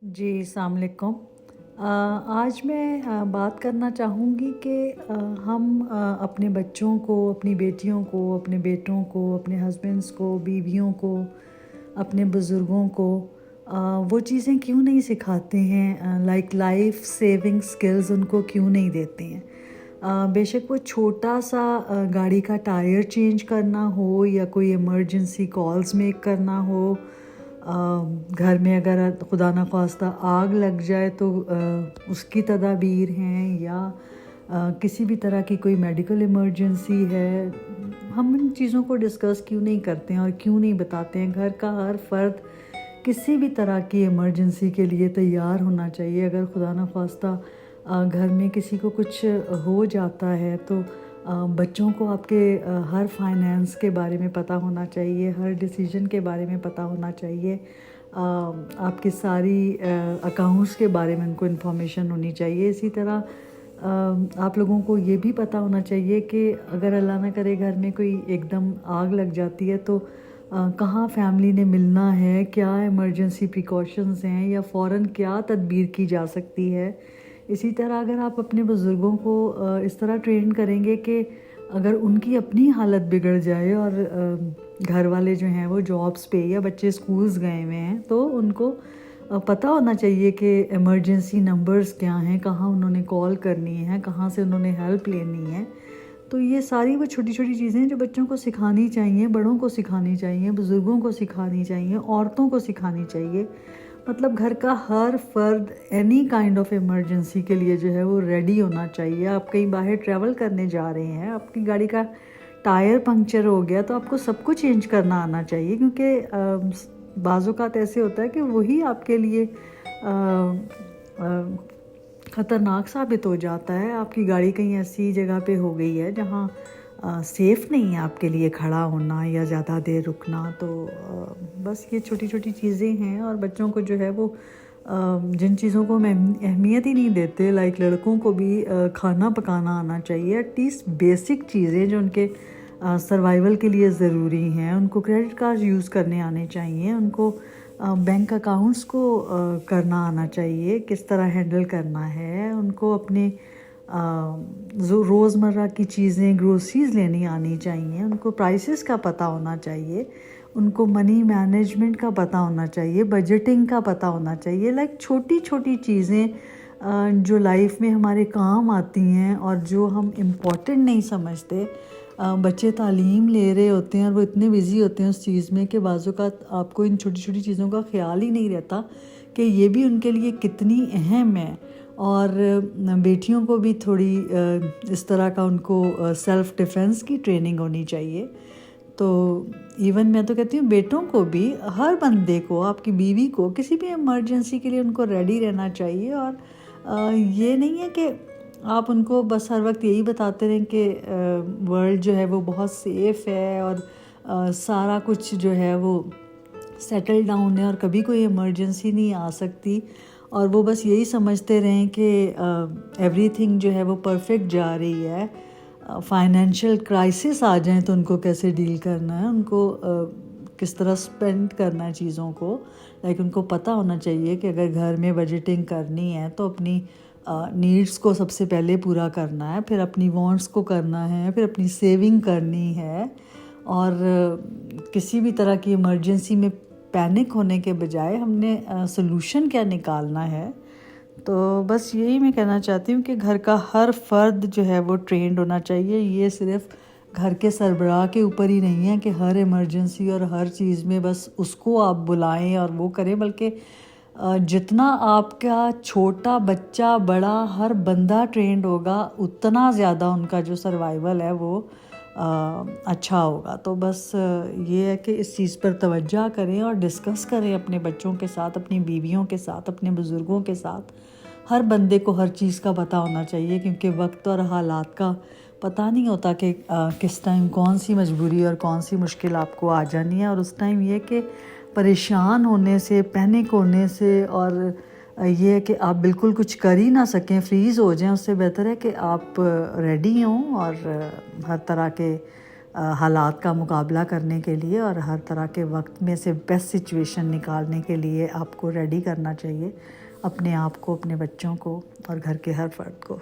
जी, अस्सलाम वालेकुम। आज मैं बात करना चाहूँगी कि हम अपने बच्चों को, अपनी बेटियों को, अपने बेटों को, अपने हस्बैंड्स को, बीवियों को, अपने बुज़ुर्गों को वो चीज़ें क्यों नहीं सिखाते हैं, लाइक लाइफ सेविंग स्किल्स उनको क्यों नहीं देते हैं। बेशक वो छोटा सा गाड़ी का टायर चेंज करना हो या कोई इमरजेंसी कॉल्स मेक करना हो, घर में अगर खुदा न ख्वास्ता आग लग जाए तो उसकी तदाबीर हैं, या किसी भी तरह की कोई मेडिकल इमरजेंसी है। हम इन चीज़ों को डिस्कस क्यों नहीं करते हैं और क्यों नहीं बताते हैं। घर का हर फर्द किसी भी तरह की इमरजेंसी के लिए तैयार होना चाहिए। अगर खुदा न ख्वास्ता घर में किसी को कुछ हो जाता है तो बच्चों को आपके हर फाइनेंस के बारे में पता होना चाहिए, हर डिसीजन के बारे में पता होना चाहिए, आपकी सारी अकाउंट्स के बारे में उनको इन्फॉर्मेशन होनी चाहिए। इसी तरह आप लोगों को ये भी पता होना चाहिए कि अगर अल्लाह ना करे घर में कोई एकदम आग लग जाती है तो कहाँ फैमिली ने मिलना है, क्या इमरजेंसी प्रिकॉशंस हैं, या फ़ौरन क्या तदबीर की जा सकती है। इसी तरह अगर आप अपने बुज़ुर्गों को इस तरह ट्रेन करेंगे कि अगर उनकी अपनी हालत बिगड़ जाए और घर वाले जो हैं वो जॉब्स पे या बच्चे स्कूल्स गए हुए हैं, तो उनको पता होना चाहिए कि इमरजेंसी नंबर्स क्या हैं, कहाँ उन्होंने कॉल करनी है, कहाँ से उन्होंने हेल्प लेनी है। तो ये सारी वो छोटी छोटी चीज़ें जो बच्चों को सिखानी चाहिए, बड़ों को सिखानी चाहिए, बुज़ुर्गों को सिखानी चाहिए, औरतों को सिखानी चाहिए। मतलब घर का हर फर्द एनी काइंड ऑफ इमरजेंसी के लिए जो है वो रेडी होना चाहिए। आप कहीं बाहर ट्रैवल करने जा रहे हैं, आपकी गाड़ी का टायर पंक्चर हो गया तो आपको सब कुछ चेंज करना आना चाहिए, क्योंकि बाज़ औक़ात ऐसे होता है कि वही आपके लिए ख़तरनाक साबित हो जाता है। आपकी गाड़ी कहीं ऐसी जगह पे हो गई है जहाँ सेफ़ नहीं है आपके लिए खड़ा होना या ज़्यादा देर रुकना। तो बस ये छोटी छोटी चीज़ें हैं। और बच्चों को जो है वो जिन चीज़ों को हम अहमियत ही नहीं देते, लाइक लड़कों को भी खाना पकाना आना चाहिए, एटलीस्ट बेसिक चीज़ें जो उनके सर्वाइवल के लिए ज़रूरी हैं। उनको क्रेडिट कार्ड यूज़ करने आने चाहिए, उनको बैंक अकाउंट्स को करना आना चाहिए, किस तरह हैंडल करना है। उनको अपने जो रोज़मर्रा की चीज़ें ग्रोसरीज़ लेनी आनी चाहिए, उनको प्राइसेस का पता होना चाहिए, उनको मनी मैनेजमेंट का पता होना चाहिए, बजटिंग का पता होना चाहिए। लाइक छोटी छोटी चीज़ें जो लाइफ में हमारे काम आती हैं और जो हम इम्पोर्टेंट नहीं समझते। बच्चे तालीम ले रहे होते हैं और वो इतने बिज़ी होते हैं उस चीज़ में कि बाज़ औक़ात आपको इन छोटी छोटी चीज़ों का ख़्याल ही नहीं रहता कि ये भी उनके लिए कितनी अहम है। और बेटियों को भी थोड़ी इस तरह का उनको सेल्फ़ डिफेंस की ट्रेनिंग होनी चाहिए। तो इवन मैं तो कहती हूँ बेटों को भी, हर बंदे को, आपकी बीवी को किसी भी इमरजेंसी के लिए उनको रेडी रहना चाहिए। और ये नहीं है कि आप उनको बस हर वक्त यही बताते रहें कि वर्ल्ड जो है वो बहुत सेफ़ है और सारा कुछ जो है वो सेटल डाउन है और कभी कोई इमरजेंसी नहीं आ सकती, और वो बस यही समझते रहें कि एवरीथिंग जो है वो परफेक्ट जा रही है। फाइनेंशियल क्राइसिस आ जाए तो उनको कैसे डील करना है, उनको किस तरह स्पेंड करना है चीज़ों को। लाइक उनको पता होना चाहिए कि अगर घर में बजटिंग करनी है तो अपनी नीड्स को सबसे पहले पूरा करना है, फिर अपनी वांट्स को करना है, फिर अपनी सेविंग करनी है। और किसी भी तरह की इमरजेंसी में पैनिक होने के बजाय हमने सॉल्यूशन क्या निकालना है। तो बस यही मैं कहना चाहती हूँ कि घर का हर फर्द जो है वो ट्रेंड होना चाहिए। ये सिर्फ घर के सरबराह के ऊपर ही नहीं है कि हर इमरजेंसी और हर चीज़ में बस उसको आप बुलाएं और वो करें, बल्कि जितना आपका छोटा बच्चा, बड़ा, हर बंदा ट्रेंड होगा, उतना ज़्यादा उनका जो सर्वाइवल है वो अच्छा होगा। तो बस ये है कि इस चीज़ पर तवज्जो करें और डिस्कस करें अपने बच्चों के साथ, अपनी बीवियों के साथ, अपने बुज़ुर्गों के साथ। हर बंदे को हर चीज़ का पता होना चाहिए, क्योंकि वक्त और हालात का पता नहीं होता कि किस टाइम कौन सी मजबूरी और कौन सी मुश्किल आपको आ जानी है। और उस टाइम ये कि परेशान होने से, पैनिक होने से, और ये है कि आप बिल्कुल कुछ कर ही ना सकें, फ्रीज़ हो जाएं, उससे बेहतर है कि आप रेडी हों और हर तरह के حالات کا مقابلہ کرنے کے لیے اور ہر طرح کے وقت میں سے بیسٹ سچویشن نکالنے کے لیے آپ کو ریڈی کرنا چاہیے اپنے آپ کو، اپنے بچوں کو اور گھر کے ہر فرد کو۔